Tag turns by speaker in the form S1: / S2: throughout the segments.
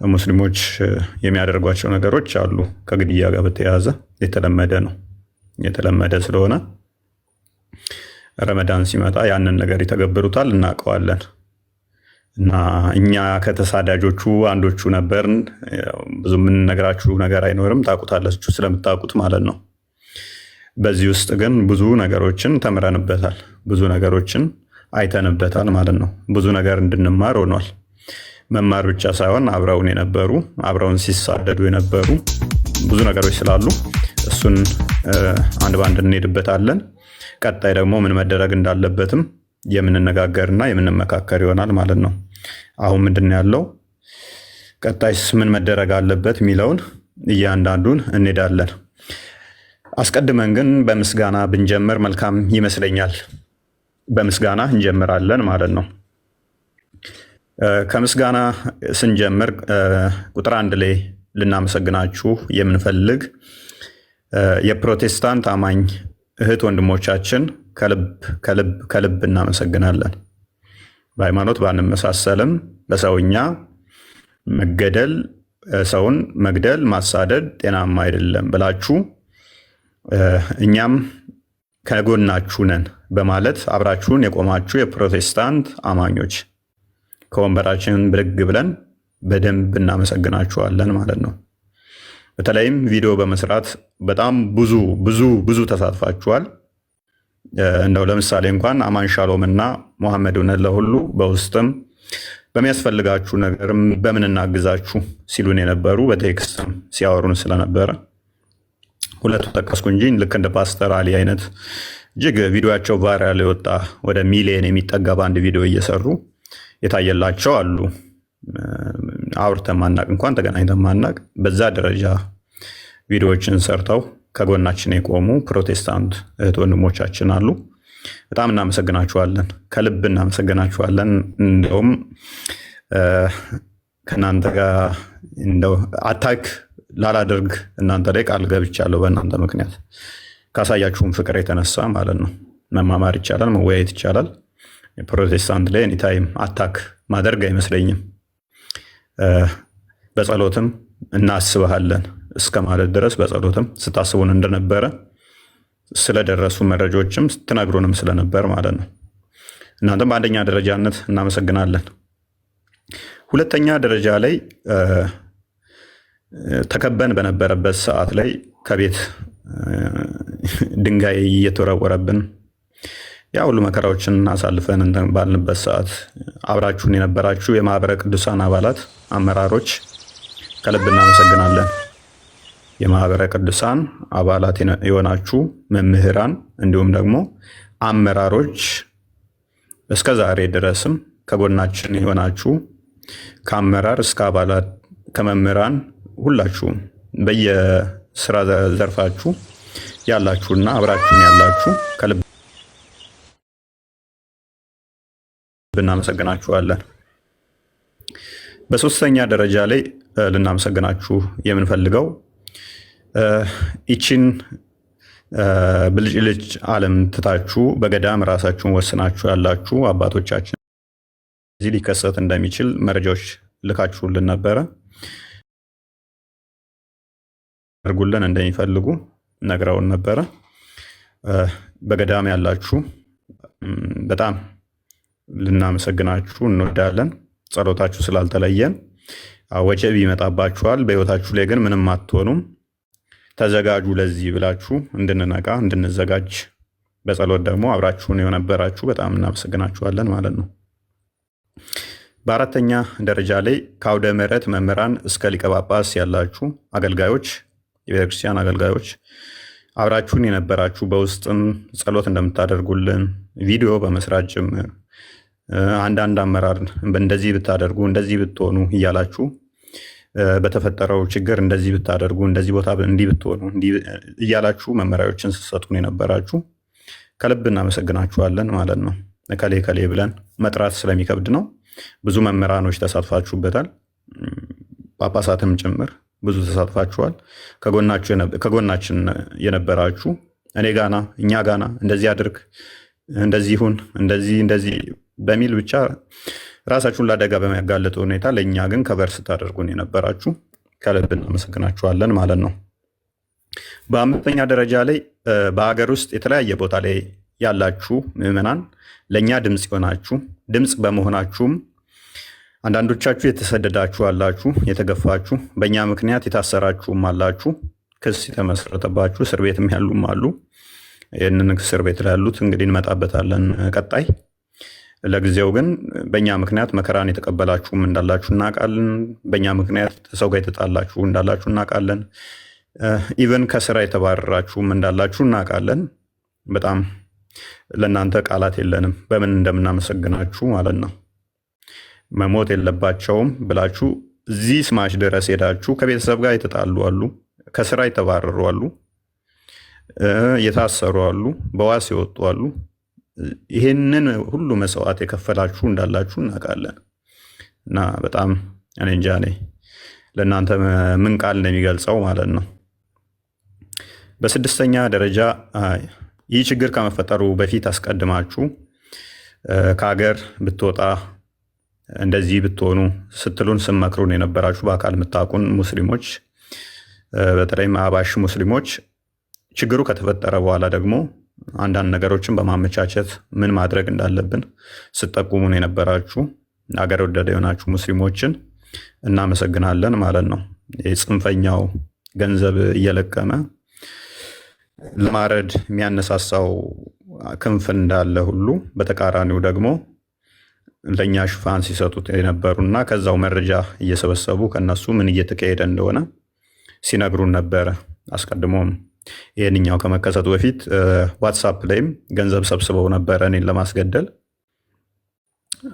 S1: ሙስሊሞች የሚያደርጓቸው ነገሮች አሉ። ከግድያ ጋር በተያያዘ የተለመደ ነው። የተለመደ ስለሆነ ረመዳን ሲመጣ ያንን ነገር ይተገብሩታል፣ እናውቀዋለን። እና እኛ ከተሳዳጆቹ አንዶቹ ነበርን። ብዙ የምንነግራችሁ ነገር አይኖርም፣ ታውቁታላችሁ ስለምታውቁት ማለት ነው። በዚህ ውስጥ ግን ብዙ ነገሮችን ተምረንበታል፣ ብዙ ነገሮችን አይተንበታል ማለት ነው። ብዙ ነገር እንድንማር ሆኗል። መማር ብቻ ሳይሆን አብረውን የነበሩ አብረውን ሲሳደዱ የነበሩ ብዙ ነገሮች ስላሉ እሱን አንድ ባንድ እንሄድበታለን። ቀጣይ ደግሞ ምን መደረግ እንዳለበትም የምንነጋገርና የምንመካከር ይሆናል ማለት ነው። አሁን ምንድን ያለው ቀጣይስ ምን መደረግ አለበት የሚለውን እያንዳንዱን እንሄዳለን። አስቀድመን ግን በምስጋና ብንጀምር መልካም ይመስለኛል። በምስጋና እንጀምራለን ማለት ነው። ከምስጋና ስንጀምር ቁጥር 1 ላይ ልናመሰግናችሁ የምንፈልግ የፕሮቴስታንት አማኝ እህት ወንድሞቻችን ከልብ እናመሰግናለን። በሃይማኖት ባንመሳሰልም በሰውኛ መገደል፣ ሰውን መግደል፣ ማሳደድ ጤናማ አይደለም ብላችሁ እኛም ከጎናችሁ ነን በማለት አብራችሁን የቆማችሁ የፕሮቴስታንት አማኞች ከወንበራችን ብድግ ብለን በደንብ እናመሰግናችኋለን ማለት ነው። በተለይም ቪዲዮ በመስራት በጣም ብዙ ተሳትፋችኋል። እንደው ለምሳሌ እንኳን አማን ሻሎም እና መሐመድ እውነት ለሁሉ በውስጥም በሚያስፈልጋችሁ ነገርም በምን እናግዛችሁ ሲሉን የነበሩ በቴክስትም ሲያወሩን ስለነበረ ሁለቱ ጠቀስኩ እንጂ ልክ እንደ ፓስተር አሊ አይነት እጅግ ቪዲዮቸው ቫይራል የወጣ ወደ ሚሊየን የሚጠጋ በአንድ ቪዲዮ እየሰሩ የታየላቸው አሉ። አውርተን ማናቅ እንኳን ተገናኝተን ማናቅ በዛ ደረጃ ቪዲዮዎችን ሰርተው ከጎናችን የቆሙ ፕሮቴስታንት እህት ወንድሞቻችን አሉ። በጣም እናመሰግናችኋለን፣ ከልብ እናመሰግናችኋለን። እንደውም ከእናንተ ጋር እንደው አታክ ላላደርግ እናንተ ላይ ቃል ገብቻለሁ። በእናንተ ምክንያት ካሳያችሁም ፍቅር የተነሳ ማለት ነው። መማማር ይቻላል፣ መወያየት ይቻላል። ፕሮቴስታንት ላይ ኤኒታይም አታክ ማድረግ አይመስለኝም። በጸሎትም እናስብሃለን እስከ ማለት ድረስ በጸሎትም ስታስቡን እንደነበረ ስለደረሱ መረጃዎችም ስትነግሩንም ስለነበር ማለት ነው። እናንተም በአንደኛ ደረጃነት እናመሰግናለን። ሁለተኛ ደረጃ ላይ ተከበን በነበረበት ሰዓት ላይ ከቤት ድንጋይ እየተወረወረብን ያ ሁሉ መከራዎችን አሳልፈን ባልንበት ሰዓት አብራችሁን የነበራችሁ የማህበረ ቅዱሳን አባላት፣ አመራሮች ከልብ እናመሰግናለን። የማህበረ ቅዱሳን አባላት የሆናችሁ መምህራን፣ እንዲሁም ደግሞ አመራሮች እስከ ዛሬ ድረስም ከጎናችን የሆናችሁ ከአመራር እስከ አባላት ከመምህራን ሁላችሁም በየስራ ዘርፋችሁ ያላችሁና አብራችሁን ያላችሁ ከልብ እናመሰግናችኋለን። በሶስተኛ ደረጃ ላይ ልናመሰግናችሁ የምንፈልገው ይችን ብልጭልጭ ዓለም ትታችሁ በገዳም ራሳችሁን ወስናችሁ ያላችሁ አባቶቻችን እዚህ ሊከሰት እንደሚችል መረጃዎች ልካችሁልን ነበረ። አድርጉልን እንደሚፈልጉ ነግረውን ነበረ። በገዳም ያላችሁ በጣም ልናመሰግናችሁ እንወዳለን። ጸሎታችሁ ስላልተለየን ወጀብ ይመጣባችኋል፣ በህይወታችሁ ላይ ግን ምንም አትሆኑም። ተዘጋጁ ለዚህ ብላችሁ እንድንነቃ እንድንዘጋጅ በጸሎት ደግሞ አብራችሁን የነበራችሁ በጣም እናመሰግናችኋለን ማለት ነው። በአራተኛ ደረጃ ላይ ከአውደ ምሕረት መምህራን እስከ ሊቀ ጳጳስ ያላችሁ አገልጋዮች፣ የቤተክርስቲያን አገልጋዮች አብራችሁን የነበራችሁ በውስጥም ጸሎት እንደምታደርጉልን ቪዲዮ በመስራት ጭምር አንዳንድ አመራር እንደዚህ ብታደርጉ እንደዚህ ብትሆኑ እያላችሁ በተፈጠረው ችግር እንደዚህ ብታደርጉ እንደዚህ ቦታ እንዲህ ብትሆኑ እያላችሁ መመሪያዎችን ስትሰጡን የነበራችሁ ከልብ እናመሰግናችኋለን ማለት ነው። ከሌ ከሌ ብለን መጥራት ስለሚከብድ ነው። ብዙ መምህራኖች ተሳትፋችሁበታል፣ ጳጳሳትም ጭምር ብዙ ተሳትፋችኋል። ከጎናችን የነበራችሁ እኔ ጋና እኛ ጋና እንደዚህ አድርግ እንደዚህ ይሁን እንደዚህ በሚል ብቻ ራሳችሁን ለአደጋ በሚያጋልጥ ሁኔታ ለእኛ ግን ከበር ስታደርጉን የነበራችሁ ከልብ እናመሰግናችኋለን ማለት ነው። በአምስተኛ ደረጃ ላይ በሀገር ውስጥ የተለያየ ቦታ ላይ ያላችሁ ምዕመናን ለእኛ ድምፅ ይሆናችሁ። ድምፅ በመሆናችሁም አንዳንዶቻችሁ የተሰደዳችሁ አላችሁ፣ የተገፋችሁ፣ በእኛ ምክንያት የታሰራችሁም አላችሁ፣ ክስ የተመሰረተባችሁ እስር ቤትም ያሉም አሉ። ይህንን እስር ቤት ላሉት እንግዲህ እንመጣበታለን ቀጣይ። ለጊዜው ግን በእኛ ምክንያት መከራን የተቀበላችሁም እንዳላችሁ እናውቃለን። በእኛ ምክንያት ሰው ጋር የተጣላችሁ እንዳላችሁ እናውቃለን። ኢቨን ከስራ የተባረራችሁም እንዳላችሁ እናውቃለን። በጣም ለእናንተ ቃላት የለንም በምን እንደምናመሰግናችሁ ማለት ነው። መሞት የለባቸውም ብላችሁ እዚህ ስማሽ ድረስ ሄዳችሁ ከቤተሰብ ጋር የተጣሉ አሉ፣ ከስራ የተባረሩ አሉ፣ የታሰሩ አሉ፣ በዋስ የወጡ አሉ። ይህንን ሁሉ መስዋዕት የከፈላችሁ እንዳላችሁ እናውቃለን እና በጣም እኔ እንጃ ለእናንተ ምን ቃል እንደሚገልጸው ማለት ነው። በስድስተኛ ደረጃ ይህ ችግር ከመፈጠሩ በፊት አስቀድማችሁ ከሀገር ብትወጣ እንደዚህ ብትሆኑ ስትሉን ስመክሩን የነበራችሁ በአካል የምታውቁን ሙስሊሞች፣ በተለይም አባሽ ሙስሊሞች ችግሩ ከተፈጠረ በኋላ ደግሞ አንዳንድ ነገሮችን በማመቻቸት ምን ማድረግ እንዳለብን ስጠቁሙን የነበራችሁ አገር ወዳድ የሆናችሁ ሙስሊሞችን እናመሰግናለን ማለት ነው። የጽንፈኛው ገንዘብ እየለቀመ ለማረድ የሚያነሳሳው ክንፍ እንዳለ ሁሉ በተቃራኒው ደግሞ ለእኛ ሽፋን ሲሰጡት የነበሩና ከዛው መረጃ እየሰበሰቡ ከነሱ ምን እየተካሄደ እንደሆነ ሲነግሩን ነበረ። አስቀድሞም ይህንኛው ከመከሰቱ በፊት ዋትሳፕ ላይም ገንዘብ ሰብስበው ነበረ እኔን ለማስገደል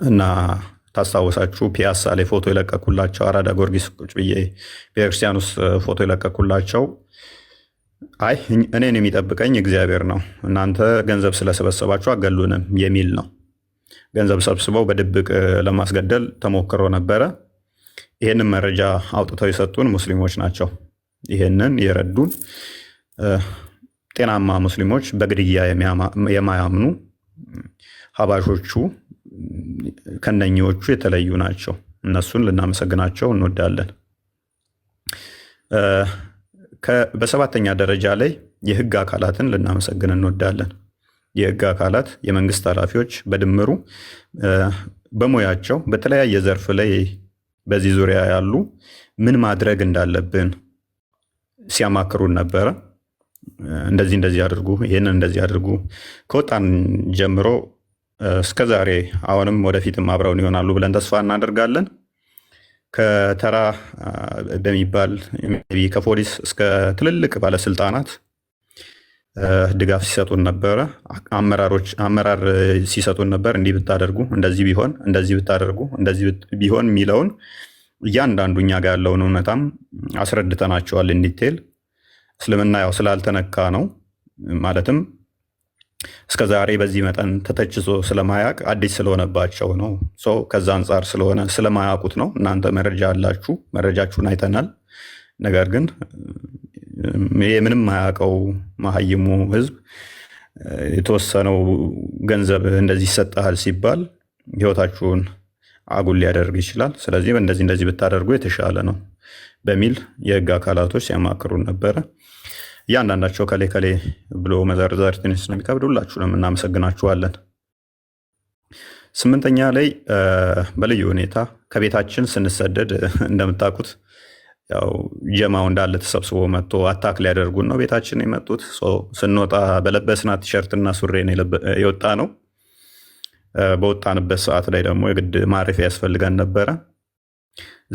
S1: እና ታስታወሳችሁ፣ ፒያሳ ላይ ፎቶ የለቀኩላቸው አራዳ ጊዮርጊስ ቁጭ ብዬ ቤተክርስቲያን ውስጥ ፎቶ የለቀኩላቸው አይ እኔን የሚጠብቀኝ እግዚአብሔር ነው፣ እናንተ ገንዘብ ስለሰበሰባችሁ አገሉንም የሚል ነው። ገንዘብ ሰብስበው በድብቅ ለማስገደል ተሞክሮ ነበረ። ይህንን መረጃ አውጥተው የሰጡን ሙስሊሞች ናቸው። ይህንን የረዱን ጤናማ ሙስሊሞች፣ በግድያ የማያምኑ ሀባሾቹ ከነኚዎቹ የተለዩ ናቸው። እነሱን ልናመሰግናቸው እንወዳለን። በሰባተኛ ደረጃ ላይ የህግ አካላትን ልናመሰግን እንወዳለን። የህግ አካላት፣ የመንግስት ኃላፊዎች በድምሩ በሙያቸው በተለያየ ዘርፍ ላይ በዚህ ዙሪያ ያሉ ምን ማድረግ እንዳለብን ሲያማክሩን ነበረ። እንደዚህ አድርጉ፣ ይህንን እንደዚህ አድርጉ። ከወጣን ጀምሮ እስከ ዛሬ አሁንም ወደፊትም አብረውን ይሆናሉ ብለን ተስፋ እናደርጋለን። ከተራ በሚባል ከፖሊስ እስከ ትልልቅ ባለስልጣናት ድጋፍ ሲሰጡን ነበረ። አመራር ሲሰጡን ነበር። እንዲህ ብታደርጉ፣ እንደዚህ ቢሆን፣ እንደዚህ ብታደርጉ፣ እንደዚህ ቢሆን የሚለውን እያንዳንዱ እኛ ጋር ያለውን እውነታም አስረድተናቸዋል። እንዲቴል እስልምና ያው ስላልተነካ ነው ማለትም እስከ ዛሬ በዚህ መጠን ተተችቶ ስለማያውቅ አዲስ ስለሆነባቸው ነው። ከዛ አንጻር ስለሆነ ስለማያውቁት ነው። እናንተ መረጃ አላችሁ፣ መረጃችሁን አይተናል። ነገር ግን ምንም ማያውቀው መሀይሙ ህዝብ የተወሰነው ገንዘብ እንደዚህ ይሰጣል ሲባል ህይወታችሁን አጉል ሊያደርግ ይችላል። ስለዚህ እንደዚህ ብታደርጉ የተሻለ ነው በሚል የህግ አካላቶች ሲያማክሩን ነበረ። እያንዳንዳቸው ከሌ ብሎ መዘርዘር ትንሽ ስለሚከብድ ሁላችሁንም እናመሰግናችኋለን። ስምንተኛ ላይ በልዩ ሁኔታ ከቤታችን ስንሰደድ እንደምታውቁት ያው ጀማው እንዳለ ተሰብስቦ መጥቶ አታክ ሊያደርጉን ነው ቤታችን የመጡት። ስንወጣ በለበስናት ቲሸርትና ሱሪ የወጣ ነው። በወጣንበት ሰዓት ላይ ደግሞ የግድ ማረፊያ ያስፈልገን ነበረ።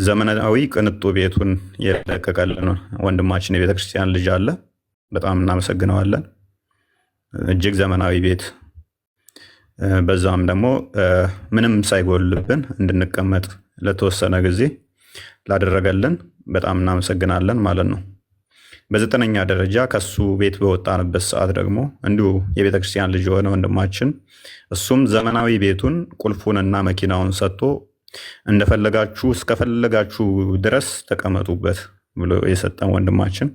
S1: ዘመናዊ ቅንጡ ቤቱን የለቀቀልን ወንድማችን የቤተክርስቲያን ልጅ አለ። በጣም እናመሰግነዋለን። እጅግ ዘመናዊ ቤት፣ በዛም ደግሞ ምንም ሳይጎልብን እንድንቀመጥ ለተወሰነ ጊዜ ላደረገልን በጣም እናመሰግናለን ማለት ነው። በዘጠነኛ ደረጃ ከሱ ቤት በወጣንበት ሰዓት ደግሞ እንዲሁ የቤተክርስቲያን ልጅ የሆነ ወንድማችን እሱም ዘመናዊ ቤቱን ቁልፉንና መኪናውን ሰጥቶ እንደፈለጋችሁ እስከፈለጋችሁ ድረስ ተቀመጡበት ብሎ የሰጠን ወንድማችን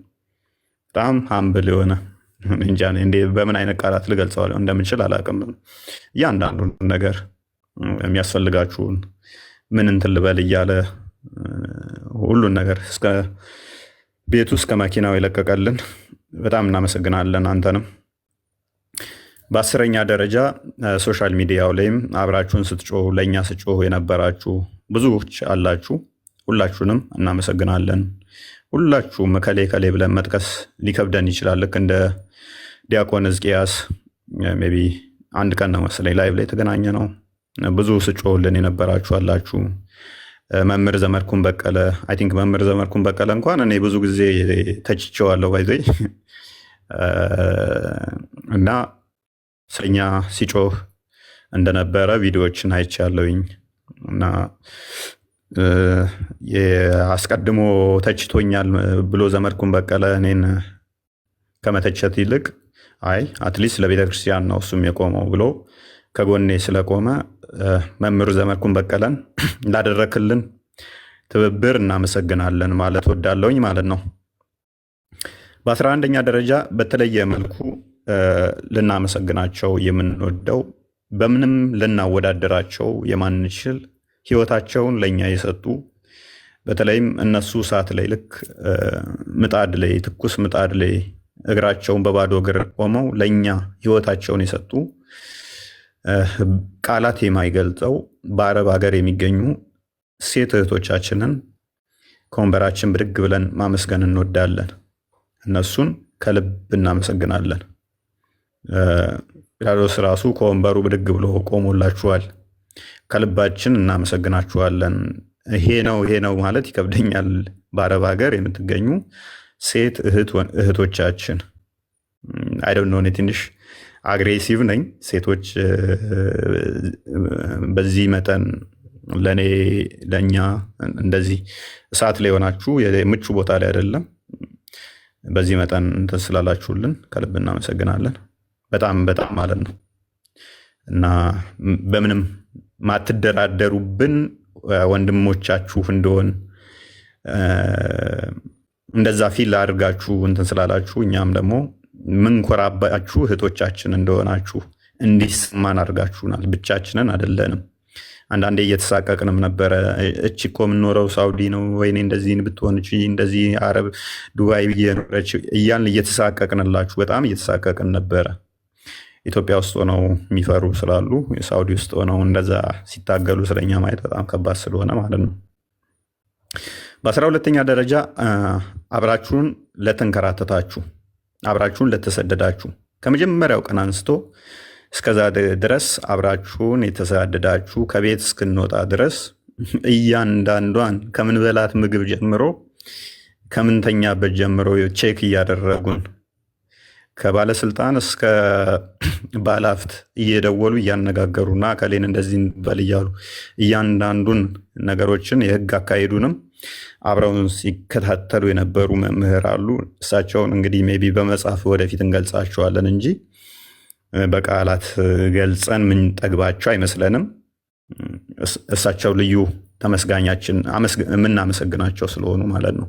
S1: በጣም ሀምብል የሆነ እንጃ በምን አይነት ቃላት ልገልጸው እንደምችል አላውቅም። እያንዳንዱ ነገር የሚያስፈልጋችሁን ምን እንትን ልበል እያለ ሁሉን ነገር እስከ ቤቱ እስከ መኪናው የለቀቀልን በጣም እናመሰግናለን አንተንም። በ10ኛ ደረጃ ሶሻል ሚዲያው ላይም አብራችሁን ስትጮሁ ለእኛ ስትጮሁ የነበራችሁ ብዙዎች አላችሁ። ሁላችሁንም እናመሰግናለን። ሁላችሁም ከሌ ከሌ ብለን መጥቀስ ሊከብደን ይችላል። ልክ እንደ ዲያቆን ሕዝቅያስ ሜይ ቢ አንድ ቀን ነው መሰለኝ ላይቭ ላይ የተገናኘ ነው። ብዙ ስጮሁልን የነበራችሁ አላችሁ። መምህር ዘመድኩን በቀለ አይ ቲንክ መምህር ዘመድኩን በቀለ እንኳን እኔ ብዙ ጊዜ ተችቼዋለሁ ባይዘይ እና ስለኛ ሲጮህ እንደነበረ ቪዲዮዎችን አይቻለሁኝ እና አስቀድሞ ተችቶኛል ብሎ ዘመድኩን በቀለ እኔን ከመተቸት ይልቅ አይ አትሊስት ለቤተ ክርስቲያን ነው እሱም የቆመው ብሎ ከጎኔ ስለቆመ መምህር ዘመድኩን በቀለን ላደረክልን ትብብር እናመሰግናለን ማለት ወዳለውኝ ማለት ነው። በ11ኛ ደረጃ በተለየ መልኩ ልናመሰግናቸው የምንወደው በምንም ልናወዳደራቸው የማንችል ህይወታቸውን ለኛ የሰጡ በተለይም እነሱ ሰዓት ላይ ልክ ምጣድ ላይ ትኩስ ምጣድ ላይ እግራቸውን በባዶ እግር ቆመው ለኛ ህይወታቸውን የሰጡ ቃላት የማይገልጸው በአረብ ሀገር የሚገኙ ሴት እህቶቻችንን ከወንበራችን ብድግ ብለን ማመስገን እንወዳለን። እነሱን ከልብ እናመሰግናለን። ጲላጦስ ራሱ ከወንበሩ ብድግ ብሎ ቆሞላችኋል። ከልባችን እናመሰግናችኋለን። ይሄ ነው ማለት ይከብደኛል። በአረብ ሀገር የምትገኙ ሴት እህቶቻችን አይ ዶንት ኖ እኔ ትንሽ አግሬሲቭ ነኝ። ሴቶች በዚህ መጠን ለእኛ እንደዚህ እሳት ላይ ሆናችሁ ምቹ ቦታ ላይ አይደለም በዚህ መጠን እንትን ስላላችሁልን ከልብ እናመሰግናለን። በጣም በጣም ማለት ነው እና በምንም ማትደራደሩብን ወንድሞቻችሁ እንደሆን እንደዛ ፊል አድርጋችሁ እንትን ስላላችሁ እኛም ደግሞ ምንኮራባችሁ እህቶቻችን እንደሆናችሁ እንዲሰማን አድርጋችሁናል። ብቻችንን አይደለንም። አንዳንዴ እየተሳቀቅንም ነበረ። እቺ እኮ የምንኖረው ሳውዲ ነው፣ ወይኔ እንደዚህ ብትሆን እቺ እንደዚህ አረብ ዱባይ እየኖረች እያልን እየተሳቀቅንላችሁ በጣም እየተሳቀቅን ነበረ። ኢትዮጵያ ውስጥ ሆነው የሚፈሩ ስላሉ ሳውዲ ውስጥ ሆነው እንደዛ ሲታገሉ ስለኛ ማየት በጣም ከባድ ስለሆነ ማለት ነው። በ12ኛ ደረጃ አብራችሁን ለተንከራተታችሁ፣ አብራችሁን ለተሰደዳችሁ ከመጀመሪያው ቀን አንስቶ እስከዛ ድረስ አብራችሁን የተሳደዳችሁ ከቤት እስክንወጣ ድረስ እያንዳንዷን ከምንበላት ምግብ ጀምሮ ከምንተኛበት ጀምሮ ቼክ እያደረጉን ከባለስልጣን እስከ ባለሀብት እየደወሉ እያነጋገሩና ከሌን እንደዚህ በል እያሉ እያንዳንዱን ነገሮችን የህግ አካሄዱንም አብረውን ሲከታተሉ የነበሩ መምህር አሉ። እሳቸውን እንግዲህ ሜይ ቢ በመጽሐፍ ወደፊት እንገልጻቸዋለን እንጂ በቃላት ገልጸን ምንጠግባቸው አይመስለንም። እሳቸው ልዩ ተመስጋኛችን የምናመሰግናቸው ስለሆኑ ማለት ነው።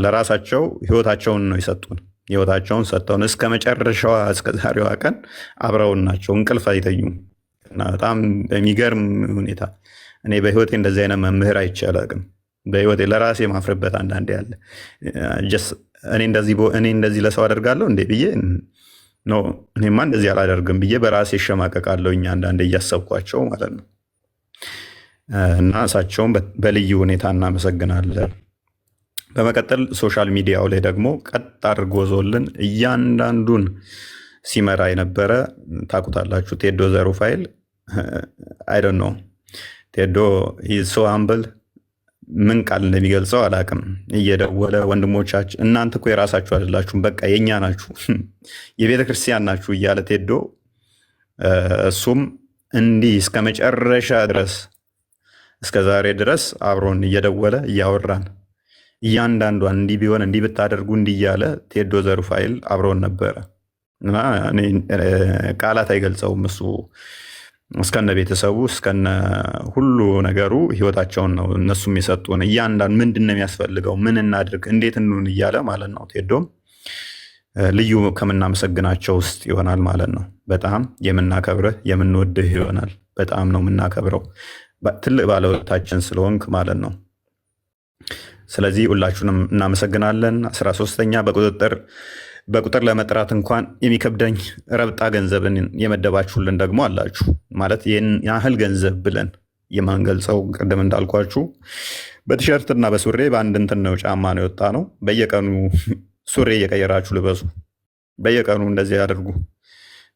S1: ለራሳቸው ህይወታቸውን ነው የሰጡን። ህይወታቸውን ሰጥተውን እስከ መጨረሻዋ እስከ ዛሬዋ ቀን አብረውን ናቸው። እንቅልፍ አይተኙም እና በጣም በሚገርም ሁኔታ እኔ በህይወቴ እንደዚህ አይነት መምህር አይቼ አላውቅም። በህይወቴ ለራሴ ማፍርበት አንዳንዴ ያለ እኔ እንደዚህ ለሰው አደርጋለሁ እንዴ ብዬ ነው እኔማ እንደዚህ አላደርግም ብዬ በራሴ እሸማቀቃለሁ። እኛ አንዳንዴ እያሰብኳቸው ማለት ነው። እና እሳቸውን በልዩ ሁኔታ እናመሰግናለን። በመቀጠል ሶሻል ሚዲያው ላይ ደግሞ ቀጥ አድርጎ ዞልን እያንዳንዱን ሲመራ የነበረ ታውቁታላችሁ፣ ቴዶ ዘሩፋኤል አይ ዶንት ኖ ቴዶ ሶ ሃምብል ምን ቃል እንደሚገልጸው አላውቅም። እየደወለ ወንድሞቻችን እናንተ እኮ የራሳችሁ አይደላችሁም፣ በቃ የኛ ናችሁ፣ የቤተ ክርስቲያን ናችሁ እያለ ቴዶ እሱም እንዲህ እስከ መጨረሻ ድረስ እስከ ዛሬ ድረስ አብሮን እየደወለ እያወራን እያንዳንዷን እንዲህ ቢሆን እንዲህ ብታደርጉ እንዲህ እያለ ቴዶ ዘሩፋኤል አብሮን ነበረ እና ቃላት አይገልጸውም። እሱ እስከነ ቤተሰቡ እስከነ ሁሉ ነገሩ ህይወታቸውን ነው እነሱም የሰጡን። እያንዳንዱ ምንድን ነው የሚያስፈልገው፣ ምን እናድርግ፣ እንዴት እንሁን እያለ ማለት ነው። ቴዶም ልዩ ከምናመሰግናቸው ውስጥ ይሆናል ማለት ነው። በጣም የምናከብርህ የምንወድህ ይሆናል። በጣም ነው የምናከብረው። ትልቅ ባለውለታችን ስለሆንክ ማለት ነው። ስለዚህ ሁላችሁንም እናመሰግናለን። 13ኛ በቁጥር ለመጥራት እንኳን የሚከብደኝ ረብጣ ገንዘብን የመደባችሁልን ደግሞ አላችሁ። ማለት ይህን ያህል ገንዘብ ብለን የማንገልጸው ቅድም እንዳልኳችሁ በቲሸርት እና በሱሬ በአንድ እንትን ነው ጫማ ነው የወጣ ነው። በየቀኑ ሱሬ እየቀየራችሁ ልበሱ። በየቀኑ እንደዚህ አድርጉ።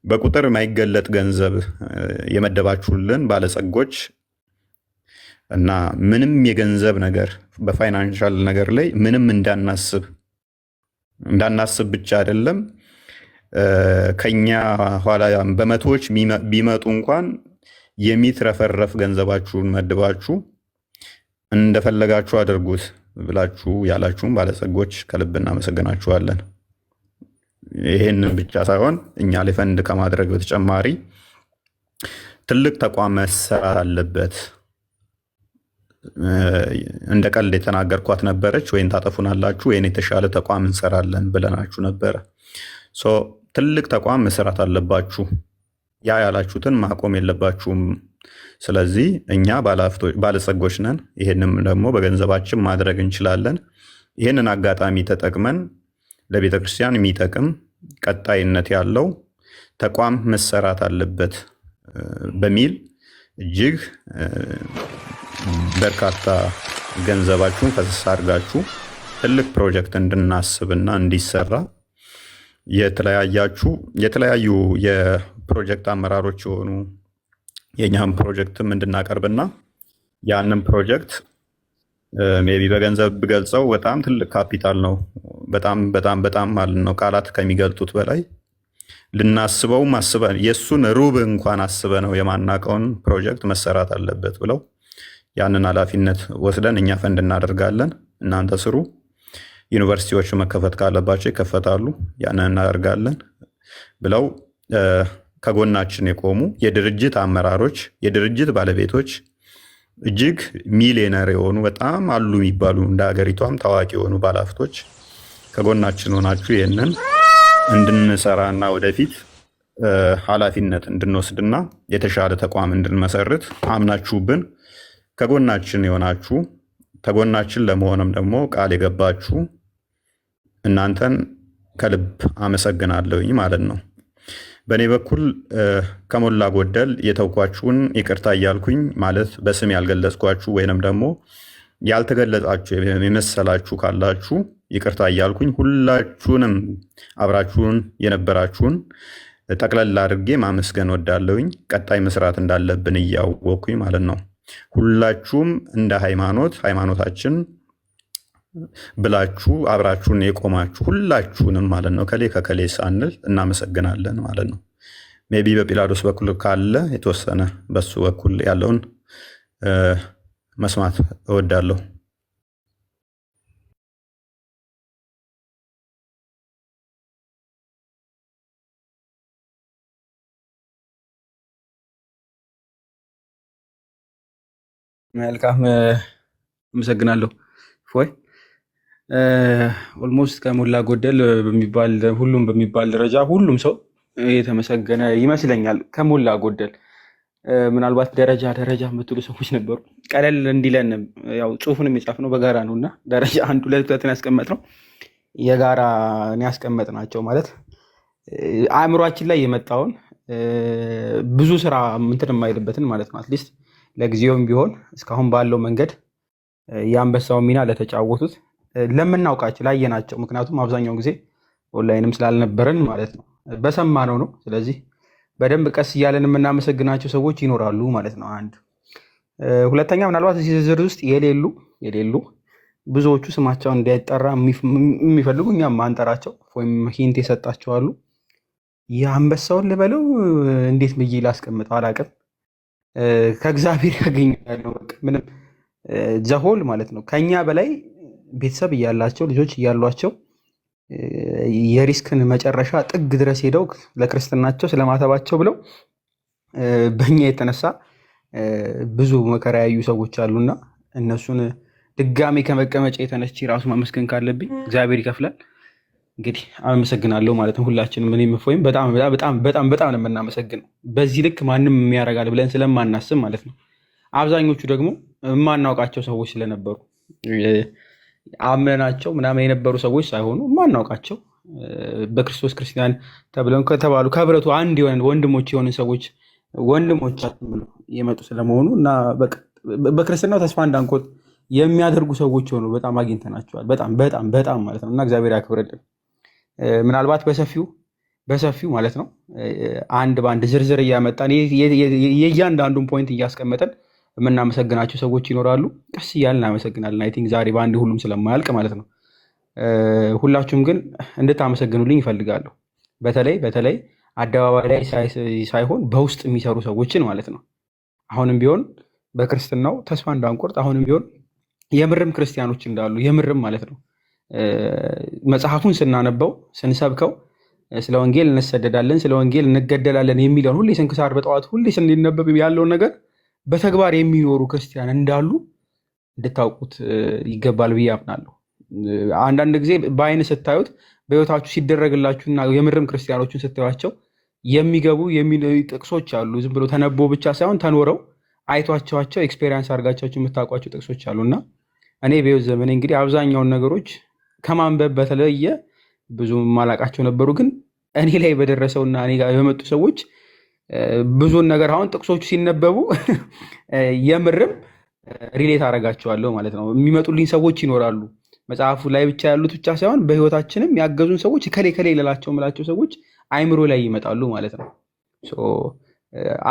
S1: በቁጥር የማይገለጥ ገንዘብ የመደባችሁልን ባለጸጎች እና ምንም የገንዘብ ነገር በፋይናንሻል ነገር ላይ ምንም እንዳናስብ ብቻ አይደለም ከኛ ኋላ በመቶዎች ቢመጡ እንኳን የሚትረፈረፍ ገንዘባችሁን መድባችሁ እንደፈለጋችሁ አድርጉት ብላችሁ ያላችሁም ባለጸጎች ከልብ እናመሰግናችኋለን። ይሄንን ብቻ ሳይሆን እኛ ላይ ፈንድ ከማድረግ በተጨማሪ ትልቅ ተቋም መሰራት አለበት። እንደ ቀልድ የተናገርኳት ነበረች፣ ወይን ታጠፉናላችሁ ወይን የተሻለ ተቋም እንሰራለን ብለናችሁ ነበረ። ትልቅ ተቋም መሰራት አለባችሁ። ያ ያላችሁትን ማቆም የለባችሁም። ስለዚህ እኛ ባለጸጎች ነን። ይህንም ደግሞ በገንዘባችን ማድረግ እንችላለን። ይህንን አጋጣሚ ተጠቅመን ለቤተ ክርስቲያን የሚጠቅም ቀጣይነት ያለው ተቋም መሰራት አለበት በሚል እጅግ በርካታ ገንዘባችሁን ፈሰስ አድርጋችሁ ትልቅ ፕሮጀክት እንድናስብና እንዲሰራ የተለያዩ የፕሮጀክት አመራሮች የሆኑ የእኛም ፕሮጀክትም እንድናቀርብና ያንን ፕሮጀክት ሜቢ በገንዘብ ብገልጸው በጣም ትልቅ ካፒታል ነው። በጣም በጣም በጣም ማለት ነው ቃላት ከሚገልጡት በላይ ልናስበውም አስበን የእሱን ሩብ እንኳን አስበ ነው የማናቀውን ፕሮጀክት መሰራት አለበት ብለው ያንን ኃላፊነት ወስደን እኛ ፈንድ እናደርጋለን። እናንተ ስሩ። ዩኒቨርሲቲዎች መከፈት ካለባቸው ይከፈታሉ፣ ያንን እናደርጋለን ብለው ከጎናችን የቆሙ የድርጅት አመራሮች፣ የድርጅት ባለቤቶች እጅግ ሚሊዮነር የሆኑ በጣም አሉ የሚባሉ እንደ ሀገሪቷም ታዋቂ የሆኑ ባለሀብቶች ከጎናችን ሆናችሁ ይህንን እንድንሰራና ወደፊት ኃላፊነት እንድንወስድና የተሻለ ተቋም እንድንመሰርት አምናችሁብን ከጎናችን የሆናችሁ ከጎናችን ለመሆንም ደግሞ ቃል የገባችሁ እናንተን ከልብ አመሰግናለሁኝ ማለት ነው። በእኔ በኩል ከሞላ ጎደል የተውኳችሁን ይቅርታ እያልኩኝ ማለት በስም ያልገለጽኳችሁ ወይንም ደግሞ ያልተገለጻችሁ የመሰላችሁ ካላችሁ ይቅርታ እያልኩኝ ሁላችሁንም አብራችሁን የነበራችሁን ጠቅለል አድርጌ ማመስገን ወዳለሁኝ። ቀጣይ መስራት እንዳለብን እያወቅኩኝ ማለት ነው። ሁላችሁም እንደ ሃይማኖታችን ብላችሁ አብራችሁን የቆማችሁ ሁላችሁንም ማለት ነው ከከሌ ሳንል እናመሰግናለን ማለት ነው። ሜቢ በጲላዶስ በኩል ካለ የተወሰነ በሱ በኩል ያለውን መስማት እወዳለሁ።
S2: መልካም አመሰግናለሁ። ፎይ ኦልሞስት ከሞላ ጎደል ሁሉም በሚባል ደረጃ ሁሉም ሰው የተመሰገነ ይመስለኛል። ከሞላ ጎደል ምናልባት ደረጃ የምትሉ ሰዎች ነበሩ። ቀለል እንዲለን ያው ጽሁፉንም የጻፍነው በጋራ ነው እና ደረጃ 1 2 3 ያስቀመጥነው የጋራ ያስቀመጥናቸው ማለት አእምሯችን ላይ የመጣውን ብዙ ስራ እንትን የማይልበትን ማለት ነው። አትሊስት ለጊዜውም ቢሆን እስካሁን ባለው መንገድ የአንበሳውን ሚና ለተጫወቱት ለምናውቃቸው ላየናቸው፣ ምክንያቱም አብዛኛውን ጊዜ ኦንላይንም ስላልነበረን ማለት ነው በሰማነው ነው። ስለዚህ በደንብ ቀስ እያለን የምናመሰግናቸው ሰዎች ይኖራሉ ማለት ነው። አንድ ሁለተኛ፣ ምናልባት እዚህ ዝርዝር ውስጥ የሌሉ ብዙዎቹ ስማቸውን እንዳይጠራ የሚፈልጉ እኛም ማንጠራቸው ወይም ሂንት የሰጣቸው አሉ። የአንበሳውን ልበለው እንዴት ብዬ ላስቀምጠው አላውቅም። ከእግዚአብሔር ያገኛለሁ ምንም ዘሆል ማለት ነው። ከኛ በላይ ቤተሰብ እያላቸው ልጆች እያሏቸው የሪስክን መጨረሻ ጥግ ድረስ ሄደው ለክርስትናቸው ስለማተባቸው ብለው በእኛ የተነሳ ብዙ መከራ ያዩ ሰዎች አሉና እነሱን ድጋሜ ከመቀመጫ የተነስቼ ራሱ ማመስገን ካለብኝ እግዚአብሔር ይከፍላል። እንግዲህ አመሰግናለሁ ማለት ነው ሁላችንም። እኔም እፎይም በጣም በጣም በጣም በጣም ነው የምናመሰግነው። በዚህ ልክ ማንም የሚያደርጋል ብለን ስለማናስብ ማለት ነው። አብዛኞቹ ደግሞ የማናውቃቸው ሰዎች ስለነበሩ አምነናቸው ምናምን የነበሩ ሰዎች ሳይሆኑ የማናውቃቸው በክርስቶስ ክርስቲያን ተብለው ከተባሉ ከህብረቱ አንድ የሆነ ወንድሞች የሆኑ ሰዎች ወንድሞቻችን ብለው የመጡ ስለመሆኑ እና በክርስትናው ተስፋ እንዳንቆርጥ የሚያደርጉ ሰዎች ሆኑ በጣም አግኝተናቸዋል። በጣም በጣም በጣም ማለት ነው እና እግዚአብሔር ያክብርልን። ምናልባት በሰፊው ማለት ነው አንድ በአንድ ዝርዝር እያመጣን የእያንዳንዱን ፖይንት እያስቀመጠን የምናመሰግናቸው ሰዎች ይኖራሉ። ቀስ እያልን እናመሰግናለን። አይ ቲንክ ዛሬ በአንድ ሁሉም ስለማያልቅ ማለት ነው። ሁላችሁም ግን እንድታመሰግኑልኝ ይፈልጋለሁ። በተለይ አደባባይ ላይ ሳይሆን በውስጥ የሚሰሩ ሰዎችን ማለት ነው። አሁንም ቢሆን በክርስትናው ተስፋ እንዳንቆርጥ፣ አሁንም ቢሆን የምርም ክርስቲያኖች እንዳሉ የምርም ማለት ነው መጽሐፉን ስናነበው ስንሰብከው ስለ ወንጌል እንሰደዳለን፣ ስለ ወንጌል እንገደላለን የሚለውን ሁሌ ስንክሳር በጠዋት ሁሌ ስንነበብ ያለውን ነገር በተግባር የሚኖሩ ክርስቲያን እንዳሉ እንድታውቁት ይገባል ብዬ አምናለሁ። አንዳንድ ጊዜ በአይን ስታዩት በሕይወታችሁ ሲደረግላችሁና የምርም ክርስቲያኖችን ስታዩቸው የሚገቡ ጥቅሶች አሉ። ዝም ብሎ ተነቦ ብቻ ሳይሆን ተኖረው አይቷቸዋቸው ኤክስፔሪንስ አድርጋቸው የምታውቋቸው ጥቅሶች አሉና እኔ በሕይወት ዘመኔ እንግዲህ አብዛኛውን ነገሮች ከማንበብ በተለየ ብዙ ማላቃቸው ነበሩ። ግን እኔ ላይ በደረሰውና እኔ ጋር በመጡ ሰዎች ብዙን ነገር አሁን ጥቅሶቹ ሲነበቡ የምርም ሪሌት አደርጋቸዋለሁ ማለት ነው። የሚመጡልኝ ሰዎች ይኖራሉ። መጽሐፉ ላይ ብቻ ያሉት ብቻ ሳይሆን በሕይወታችንም ያገዙን ሰዎች ከሌ ልላቸው ምላቸው ሰዎች አይምሮ ላይ ይመጣሉ ማለት ነው።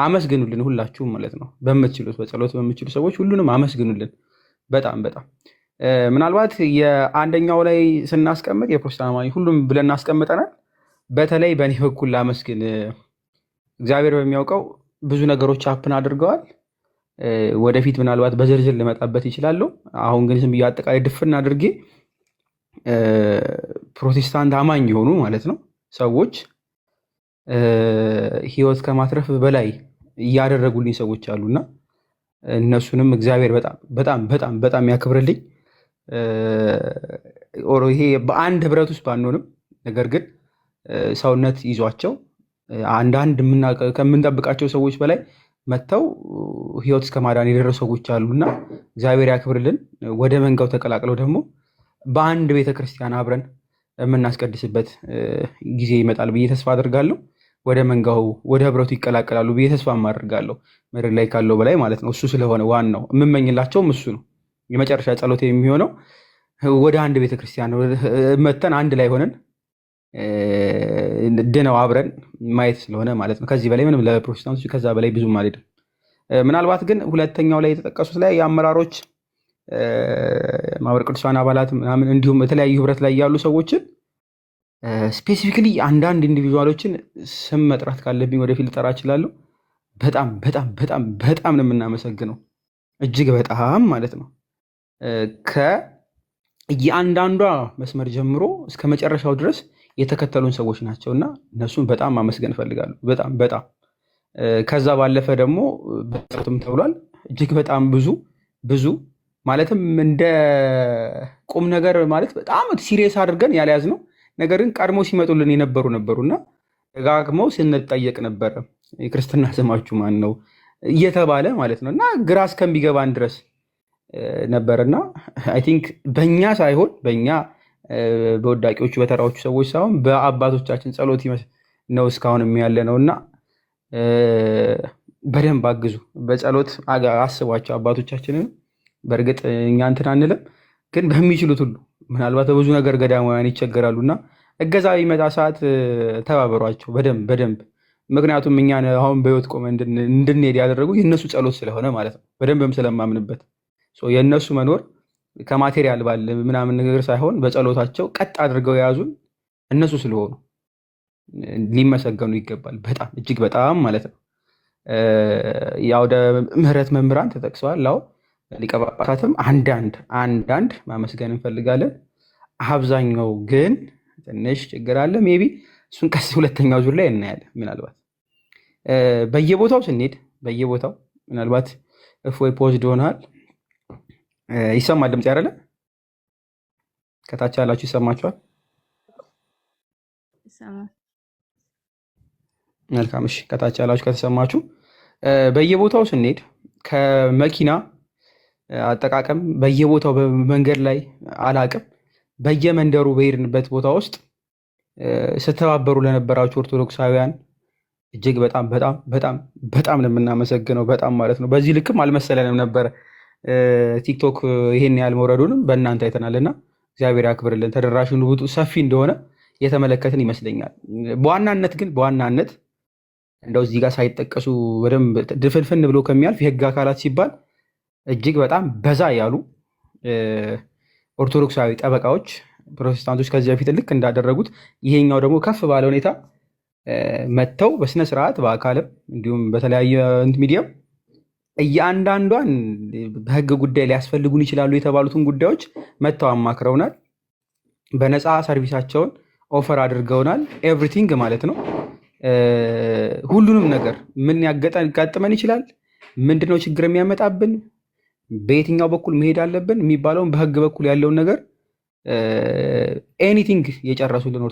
S2: አመስግኑልን ሁላችሁም ማለት ነው። በምትችሉት በጸሎት በምትችሉ ሰዎች ሁሉንም አመስግኑልን። በጣም በጣም ምናልባት የአንደኛው ላይ ስናስቀምጥ የፕሮቴስታንት አማኝ ሁሉም ብለን እናስቀምጠናል። በተለይ በእኔ በኩል ላመስግን። እግዚአብሔር በሚያውቀው ብዙ ነገሮች አፕን አድርገዋል። ወደፊት ምናልባት በዝርዝር ልመጣበት ይችላለሁ። አሁን ግን ዝም ብዬ አጠቃላይ ድፍን አድርጌ ፕሮቴስታንት አማኝ የሆኑ ማለት ነው ሰዎች ህይወት ከማትረፍ በላይ እያደረጉልኝ ሰዎች አሉና እነሱንም እግዚአብሔር በጣም በጣም በጣም በጣም ያክብርልኝ። ይሄ በአንድ ህብረት ውስጥ ባንሆንም ነገር ግን ሰውነት ይዟቸው አንዳንድ ከምንጠብቃቸው ሰዎች በላይ መጥተው ህይወት እስከ ማዳን የደረሱ ሰዎች አሉና እግዚአብሔር ያክብርልን። ወደ መንጋው ተቀላቅለው ደግሞ በአንድ ቤተክርስቲያን አብረን የምናስቀድስበት ጊዜ ይመጣል ብዬ ተስፋ አድርጋለሁ። ወደ መንጋው ወደ ህብረቱ ይቀላቀላሉ ብዬ ተስፋ አድርጋለሁ። ምድር ላይ ካለው በላይ ማለት ነው። እሱ ስለሆነ ዋናው የምመኝላቸውም እሱ ነው። የመጨረሻ ጸሎት የሚሆነው ወደ አንድ ቤተክርስቲያን መተን አንድ ላይ ሆነን ድነው አብረን ማየት ስለሆነ ማለት ነው። ከዚህ በላይ ምንም ለፕሮቴስታንቶች ከዛ በላይ ብዙም አልሄድም። ምናልባት ግን ሁለተኛው ላይ የተጠቀሱት ላይ የአመራሮች ማህበረ ቅዱሳን አባላት ምናምን እንዲሁም የተለያዩ ህብረት ላይ ያሉ ሰዎችን ስፔሲፊክሊ አንዳንድ ኢንዲቪዥዋሎችን ስም መጥራት ካለብኝ ወደፊት ልጠራ እችላለሁ። በጣም በጣም በጣም በጣም ነው የምናመሰግነው፣ እጅግ በጣም ማለት ነው። ከየአንዳንዷ መስመር ጀምሮ እስከ መጨረሻው ድረስ የተከተሉን ሰዎች ናቸው እና እነሱን በጣም ማመስገን እፈልጋለሁ። በጣም በጣም ከዛ ባለፈ ደግሞ በጸሎትም ተብሏል። እጅግ በጣም ብዙ ማለትም እንደ ቁም ነገር ማለት በጣም ሲሪየስ አድርገን ያልያዝ ነው። ነገር ግን ቀድሞ ሲመጡልን ነበሩና ደጋግመው ስንጠየቅ ነበረ የክርስትና ስማችሁ ማን ነው እየተባለ ማለት ነው እና ግራ እስከሚገባን ድረስ ነበርና አይ ቲንክ በእኛ ሳይሆን በእኛ በወዳቂዎቹ በተራዎቹ ሰዎች ሳይሆን በአባቶቻችን ጸሎት ነው እስካሁን ያለ ነው እና በደንብ አግዙ፣ በጸሎት አስቧቸው አባቶቻችንን። በእርግጥ እኛ እንትን አንልም፣ ግን በሚችሉት ሁሉ ምናልባት በብዙ ነገር ገዳማውያን ይቸገራሉና እገዛ ይመጣ ሰዓት ተባበሯቸው በደንብ። ምክንያቱም እኛን አሁን በህይወት ቆመ እንድንሄድ ያደረጉ የእነሱ ጸሎት ስለሆነ ማለት ነው። በደንብም ስለማምንበት የእነሱ መኖር ከማቴሪያል ባለ ምናምን ነገር ሳይሆን በጸሎታቸው ቀጥ አድርገው የያዙን እነሱ ስለሆኑ ሊመሰገኑ ይገባል። በጣም እጅግ በጣም ማለት ነው። የአውደ ምሕረት መምህራን ተጠቅሰዋል። አዎ ሊቀ ጳጳሳትም አንዳንድ ማመስገን እንፈልጋለን። አብዛኛው ግን ትንሽ ችግር አለ። ሜይ ቢ እሱን ቀስ ሁለተኛው ዙር ላይ እናያለን። ምናልባት በየቦታው ስንሄድ ምናልባት እፎይ ፖዝድ ሆናል። ይሰማል ድምፅ አይደለ? ከታች ያላችሁ ይሰማችኋል?
S3: ይሰማል።
S2: መልካም እሺ፣ ከታች ያላችሁ ከተሰማችሁ በየቦታው ስንሄድ ከመኪና አጠቃቀም በየቦታው በመንገድ ላይ አላቅም በየመንደሩ በሄድንበት ቦታ ውስጥ ስተባበሩ ለነበራችሁ ኦርቶዶክሳውያን እጅግ በጣም በጣም በጣም በጣም ነው የምናመሰግነው። በጣም ማለት ነው። በዚህ ልክም አልመሰለንም ነበረ። ቲክቶክ ይሄን ያህል መውረዱንም በእናንተ አይተናልና እግዚአብሔር ያክብርልን። ተደራሹን ውጡ ሰፊ እንደሆነ የተመለከትን ይመስለኛል። በዋናነት እንደው እዚህ ጋር ሳይጠቀሱ በደንብ ድፍንፍን ብሎ ከሚያልፍ የህግ አካላት ሲባል እጅግ በጣም በዛ ያሉ ኦርቶዶክሳዊ ጠበቃዎች ፕሮቴስታንቶች ከዚህ በፊት ልክ እንዳደረጉት ይሄኛው ደግሞ ከፍ ባለ ሁኔታ መጥተው በስነ ስርዓት በአካልም እንዲሁም በተለያየ ሚዲያም እያንዳንዷን በህግ ጉዳይ ሊያስፈልጉን ይችላሉ የተባሉትን ጉዳዮች መጥተው አማክረውናል። በነፃ ሰርቪሳቸውን ኦፈር አድርገውናል። ኤቭሪቲንግ ማለት ነው። ሁሉንም ነገር ምን ያጋጥመን ይችላል፣ ምንድነው ችግር የሚያመጣብን፣ በየትኛው በኩል መሄድ አለብን የሚባለውን በህግ በኩል ያለውን ነገር ኤኒቲንግ የጨረሱልን